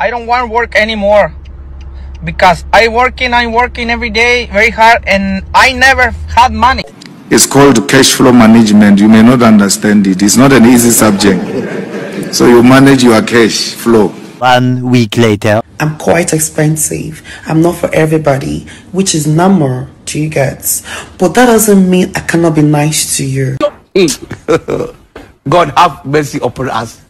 I don't want to work anymore because I'm working every day very hard and I never had money. It's called cash flow management. You may not understand it. It's not an easy subject. So you manage your cash flow. 1 week later. I'm quite expensive. I'm not for everybody, which is number, do you get? But that doesn't mean I cannot be nice to you. God have mercy upon us.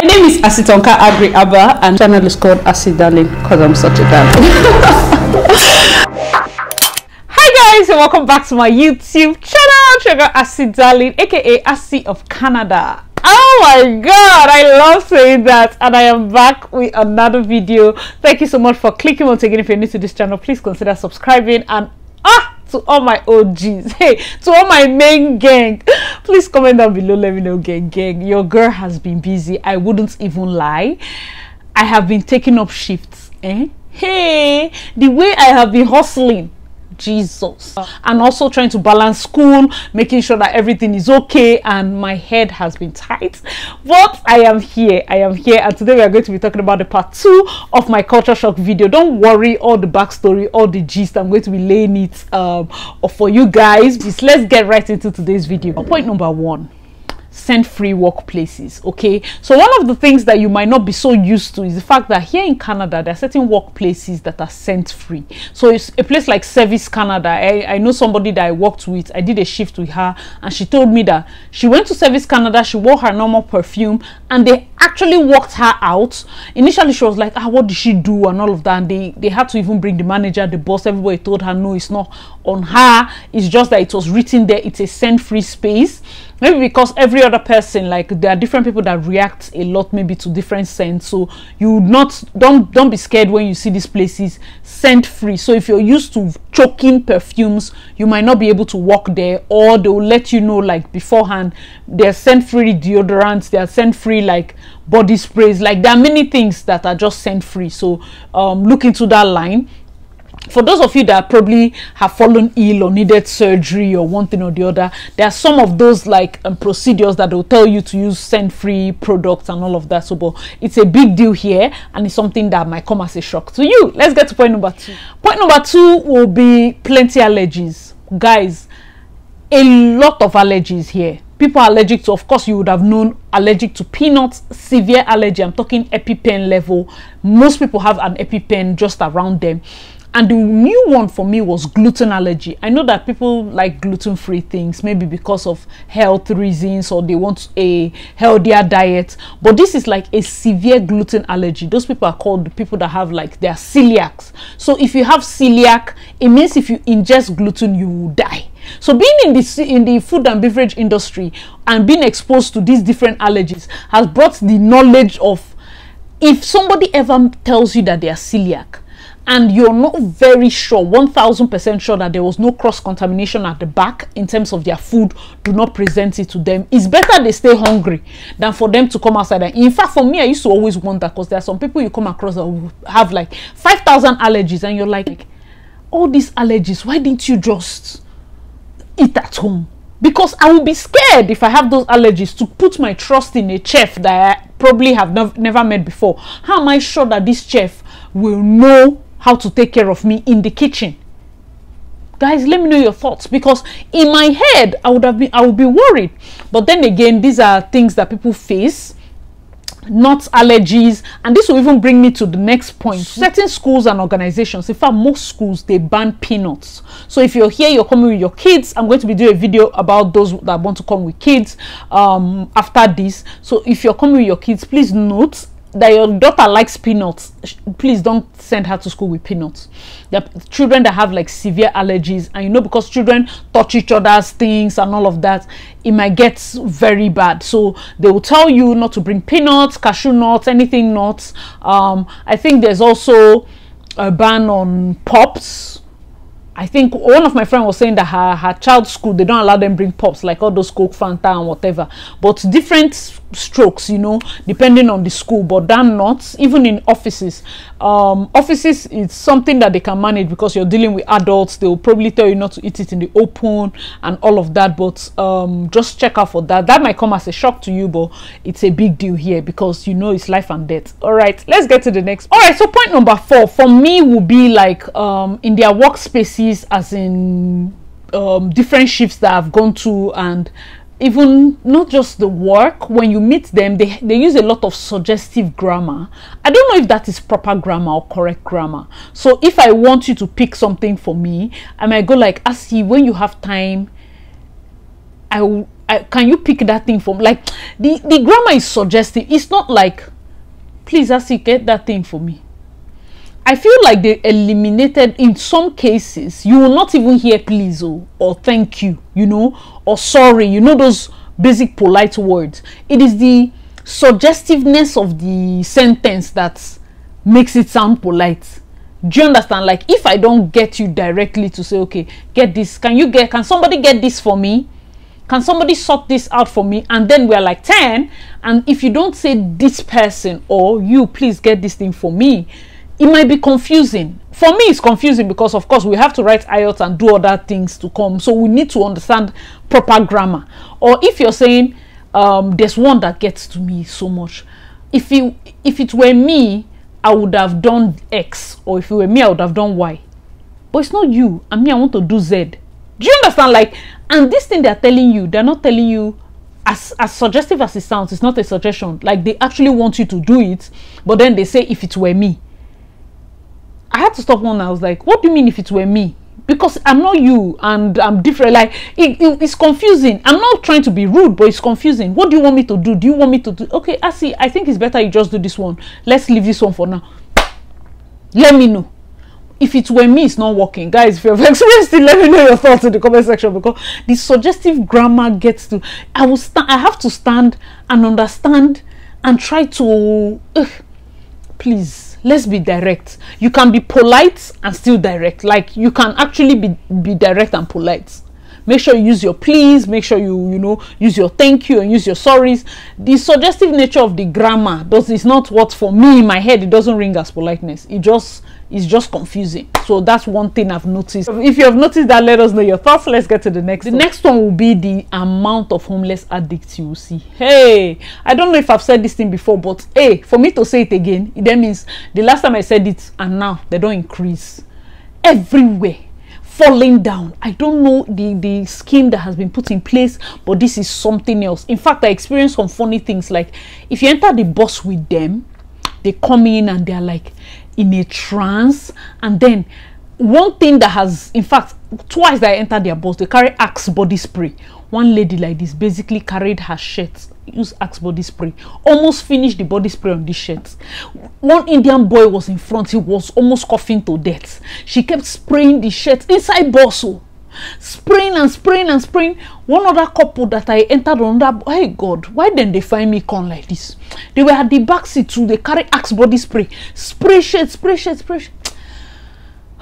My name is Asitonka Agri Abba and channel is called Asi Darling because I'm such a darling. Hi guys and welcome back to my YouTube channel. Sugar Asi Darling aka Asi of Canada. Oh my god, I love saying that, and I am back with another video. Thank you so much for clicking once again. If you're new to this channel, please consider subscribing, and to all my OGs, hey, to all my main gang, please comment down below, let me know. Gang, your girl has been busy. I wouldn't even lie. I have been taking up shifts, hey, the way I have been hustling, Jesus, and also trying to balance school, making sure that everything is okay, and my head has been tight, but I am here, and today we are going to be talking about the part 2 of my culture shock video. Don't worry, all the backstory, all the gist, I'm going to be laying it for you guys. Just let's get right into today's video. Point number 1: scent-free workplaces. Okay, so one of the things that you might not be so used to is the fact that here in Canada there are certain workplaces that are scent-free. So it's a place like Service Canada. I know somebody that I worked with. I did a shift with her and she told me that she went to Service Canada, she wore her normal perfume and they actually walked her out. Initially she was like, what did she do and all of that, and they had to even bring the manager, the boss, everybody told her no, it's not on her, it's just that it was written there, it's a scent-free space. Maybe because every other person, like there are different people that react a lot maybe to different scents, so you don't be scared when you see these places scent free. So if you're used to choking perfumes, you might not be able to walk there, or they will let you know like beforehand they're scent free deodorants, they're scent free like body sprays, like there are many things that are just scent free. So look into that line. For those of you that probably have fallen ill or needed surgery or one thing or the other, there are some of those like procedures that will tell you to use scent-free products and all of that. So but it's a big deal here, and it's something that might come as a shock to you. Let's get to point number 2. Point number 2 will be plenty allergies. Guys, a lot of allergies here. People are allergic to, of course you would have known, allergic to peanuts, severe allergy. I'm talking EpiPen level. Most people have an EpiPen just around them. And the new one for me was gluten allergy. I know that people like gluten-free things, maybe because of health reasons or they want a healthier diet. But this is like a severe gluten allergy. Those people are called the people that have like, they are celiacs. So if you have celiac, it means if you ingest gluten, you will die. So being in the food and beverage industry and being exposed to these different allergies has brought the knowledge of, if somebody ever tells you that they are celiac, and you're not very sure, 1000% sure that there was no cross-contamination at the back in terms of their food, do not present it to them. It's better they stay hungry than for them to come outside. And in fact, for me, I used to always wonder, because there are some people you come across that will have like 5,000 allergies, and you're like, all these allergies, why didn't you just eat at home? Because I will be scared if I have those allergies to put my trust in a chef that I probably have never met before. How am I sure that this chef will know how to take care of me in the kitchen? Guys, let me know your thoughts, because in my head I would be worried. But then again, these are things that people face, not allergies. And this will even bring me to the next point. Certain schools and organizations, in fact most schools, they ban peanuts. So if you're here, you're coming with your kids, I'm going to be doing a video about those that want to come with kids after this. So if you're coming with your kids, please note that your daughter likes peanuts. Please don't send her to school with peanuts. There are children that have like severe allergies, and you know, because children touch each other's things and all of that, it might get very bad. So they will tell you not to bring peanuts, cashew nuts, anything nuts. I think there's also a ban on pops. I think one of my friends was saying that her child's school, they don't allow them bring pops, like all those Coke, Fanta and whatever, but different strokes, you know, depending on the school. But that not even in offices. Offices is something that they can manage because you're dealing with adults. They will probably tell you not to eat it in the open and all of that, but just check out for that. That might come as a shock to you, but it's a big deal here because you know it's life and death. All right, let's get to the next. All right, so point number 4 for me will be like in their workspaces, as in different shifts that I've gone to, and even not just the work. When you meet them, they use a lot of suggestive grammar. I don't know if that is proper grammar or correct grammar. So if I want you to pick something for me, I might go like, Asi, when you have time, can you pick that thing for me? Like the grammar is suggestive. It's not like, please Asi, get that thing for me. I feel like they eliminated, in some cases, you will not even hear please or thank you, you know, or sorry, you know, those basic polite words. It is the suggestiveness of the sentence that makes it sound polite. Do you understand? Like if I don't get you directly to say, okay, get this, can somebody get this for me? Can somebody sort this out for me? And then we're like 10, and if you don't say this person or you, please get this thing for me, it might be confusing. For me, it's confusing because, of course, we have to write IELTS and do other things to come. So we need to understand proper grammar. Or if you're saying, there's one that gets to me so much. If it were me, I would have done X. Or if it were me, I would have done Y. But it's not you. And me, I want to do Z. Do you understand? Like, and this thing they're telling you, they're not telling you, as suggestive as it sounds, it's not a suggestion. Like, they actually want you to do it. But then they say, if it were me. I had to stop one. I was like, what do you mean if it were me? Because I'm not you and I'm different. Like it's confusing. I'm not trying to be rude, but it's confusing. What do you want me to do? Do you want me to do? Okay, I think it's better you just do this one. Let's leave this one for now. Let me know. If it were me, it's not working. Guys, if you've experienced it, let me know your thoughts in the comment section, because the suggestive grammar gets to, I have to stand and understand and try to, please. Let's be direct. You can be polite and still direct. Like you can actually be direct and polite. Make sure you use your please. Make sure you use your thank you and use your sorries. The suggestive nature of the grammar is not what, for me in my head, it doesn't ring as politeness. It's just confusing. So that's one thing I've noticed. If you have noticed that, let us know your thoughts. Let's get to the next one. The next one will be the amount of homeless addicts you will see. Hey, I don't know if I've said this thing before, but hey, for me to say it again, it then means the last time I said it and now they don't increase. Everywhere. Falling down. I don't know the scheme that has been put in place, but this is something else. In fact, I experienced some funny things. Like if you enter the bus with them, they come in and they're like in a trance. And then one thing that has, in fact, twice that I entered their bus, they carry Axe body spray. One lady like this basically carried her shirt, used Axe body spray, almost finished the body spray on this shirt. One Indian boy was in front, he was almost coughing to death. She kept spraying the shirt inside bus, spraying and spraying and spraying. One other couple that I entered on that, hey God, why didn't they find me con like this? They were at the back seat too. They carry Axe body spray, spray shirt, spray shirt, spray shirt.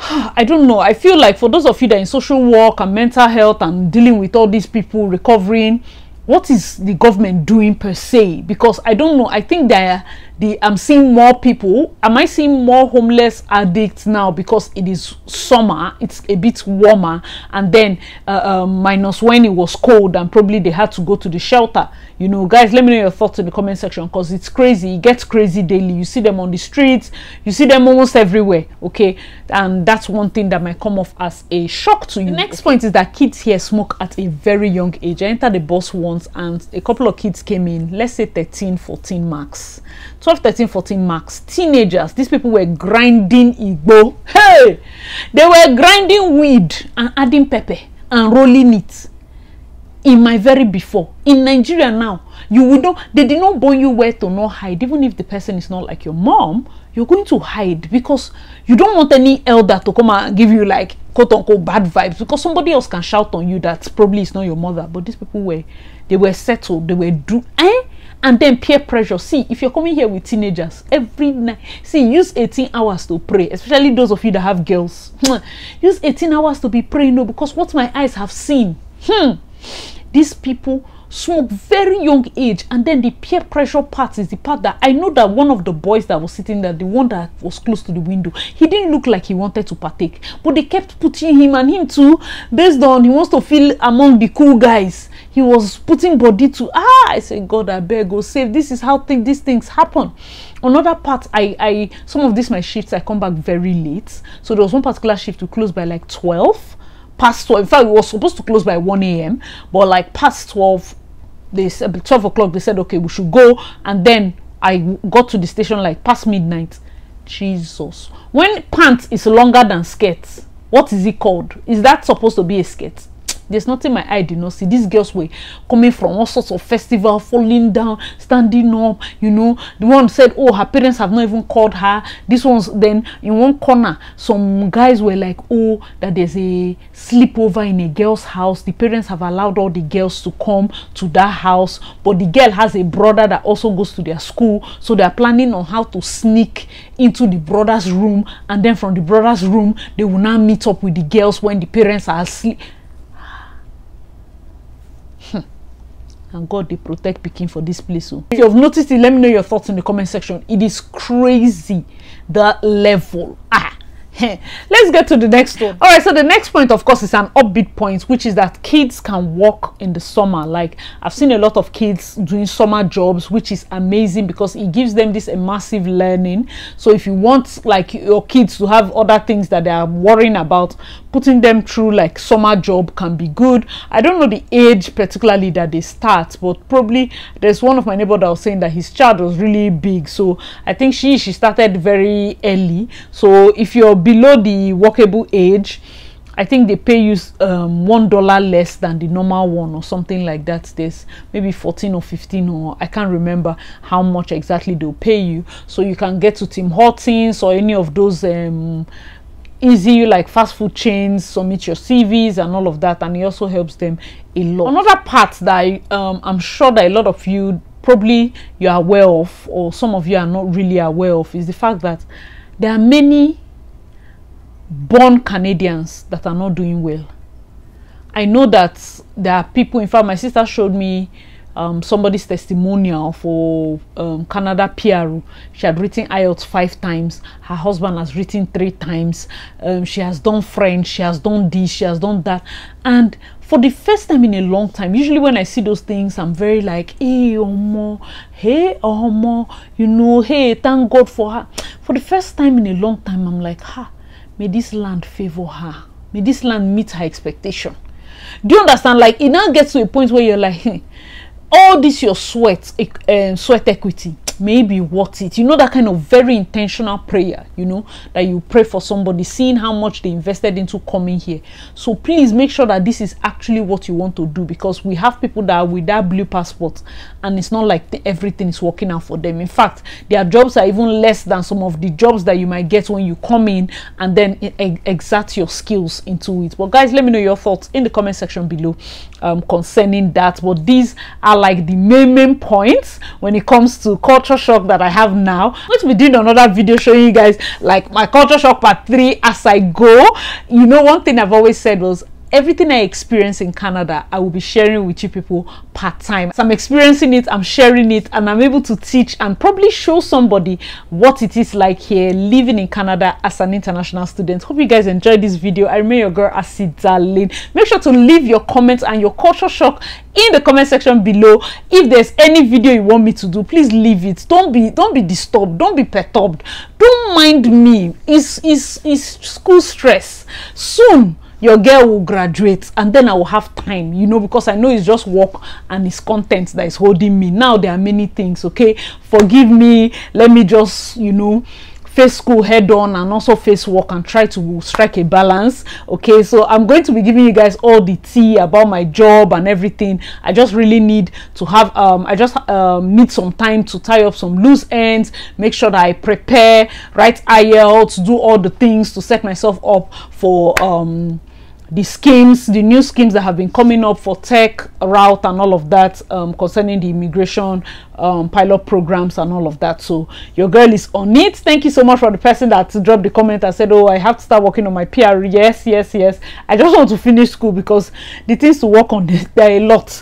I don't know. I feel like for those of you that are in social work and mental health and dealing with all these people recovering, what is the government doing per se? Because I don't know. I think I'm seeing more people. Am I seeing more homeless addicts now because it is summer? It's a bit warmer, and then minus when it was cold and probably they had to go to the shelter. You know, guys, let me know your thoughts in the comment section, because it's crazy. It gets crazy daily. You see them on the streets. You see them almost everywhere. Okay, and that's one thing that might come off as a shock to you. The next point is that kids here smoke at a very young age. I entered the bus once and a couple of kids came in, let's say 13, 14 max. 12, 13, 14 max. Teenagers. These people were grinding Igbo. Hey! They were grinding weed and adding pepper and rolling it. In my very before. In Nigeria now, you would know, they did not born you where to not hide. Even if the person is not like your mom, you're going to hide, because you don't want any elder to come and give you like quote unquote bad vibes, because somebody else can shout on you that probably is not your mother, but these people were settled, they were and then peer pressure. See, if you're coming here with teenagers every night, see, use 18 hours to pray, especially those of you that have girls. Use 18 hours to be praying, no, because what my eyes have seen, these people smoke very young age. And then the peer pressure part is the part that I know that one of the boys that was sitting there, the one that was close to the window, he didn't look like he wanted to partake, but they kept putting him, and him too, based on he wants to feel among the cool guys, he was putting body to I said, God, I beg, go save. This is how these things happen. Another part, I some of these my shifts, I come back very late. So there was one particular shift to close by like 12 past 12. In fact, we were supposed to close by 1 a.m, but like past 12, they said 12 o'clock, they said okay, we should go. And then I got to the station like past midnight. Jesus, when pants is longer than skirts, what is it called? Is that supposed to be a skirt? There's nothing my eye did not see. These girls were coming from all sorts of festival, falling down, standing up, you know. The one said, oh, her parents have not even called her. This one's then in one corner, some guys were like, oh, that there's a sleepover in a girl's house. The parents have allowed all the girls to come to that house, but the girl has a brother that also goes to their school, so they're planning on how to sneak into the brother's room, and then from the brother's room they will now meet up with the girls when the parents are asleep. And God, they protect picking for this place. So if you have noticed it, let me know your thoughts in the comment section. It is crazy, the level. Let's get to the next one. All right, so the next point, of course, is an upbeat point, which is that kids can work in the summer. Like, I've seen a lot of kids doing summer jobs, which is amazing because it gives them this immersive learning. So if you want like your kids to have other things that they are worrying about, putting them through like summer job can be good. I don't know the age particularly that they start, but probably there's one of my neighbor that was saying that his child was really big, so I think she started very early. So if you're below the workable age, I think they pay you $1 less than the normal one or something like that. There's maybe 14 or 15, or I can't remember how much exactly they'll pay you. So you can get to Tim Hortons or any of those easy like fast food chains, submit your CVs and all of that, and it also helps them a lot. Another part that I'm sure that a lot of you probably you are aware of, or some of you are not really aware of, is the fact that there are many born Canadians that are not doing well. I know that there are people, in fact my sister showed me somebody's testimonial for Canada PR. She had written IELTS 5 times. Her husband has written 3 times. She has done French. She has done this. She has done that. And for the first time in a long time, usually when I see those things, I'm very like, hey, Omo, hey, Omo, you know, hey, thank God for her. For the first time in a long time, I'm like, may this land favor her. May this land meet her expectation. Do you understand? Like, it now gets to a point where you're like, hey, all this your sweat equity may be worth it. You know, that kind of very intentional prayer, you know, that you pray for somebody, seeing how much they invested into coming here. So please make sure that this is actually what you want to do, because we have people that are with that blue passport and it's not like everything is working out for them. In fact, their jobs are even less than some of the jobs that you might get when you come in and then exert your skills into it. But guys, let me know your thoughts in the comment section below concerning that. But these are like the main points when it comes to culture shock that I have now. I'm going to be doing another video showing you guys like my culture shock part 3 as I go. You know, one thing I've always said was everything I experience in Canada, I will be sharing with you people part-time. So I'm experiencing it, I'm sharing it, and I'm able to teach and probably show somebody what it is like here living in Canada as an international student. Hope you guys enjoyed this video. I remain your girl, Darlene. Make sure to leave your comments and your culture shock in the comment section below. If there's any video you want me to do, please leave it. Don't be disturbed, don't be perturbed, don't mind me. It's school stress. Soon your girl will graduate and then I will have time, you know, because I know it's just work and it's content that is holding me. Now there are many things, okay? Forgive me, let me just, you know, face school head on and also face work and try to strike a balance. Okay, so I'm going to be giving you guys all the tea about my job and everything. I just really need to have need some time to tie up some loose ends, make sure that I prepare, write IELTS, do all the things to set myself up for the schemes, the new schemes that have been coming up for tech route and all of that, concerning the immigration pilot programs and all of that. So your girl is on it. Thank you so much for the person that dropped the comment and said, oh, I have to start working on my PR. Yes. I just want to finish school because the things to work on, there are a lot.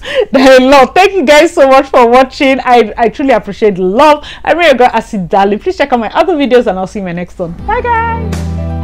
Thank you guys so much for watching. I truly appreciate the love. I'm your girl Acid Darling. Please check out my other videos and I'll see you in my next one. Bye guys.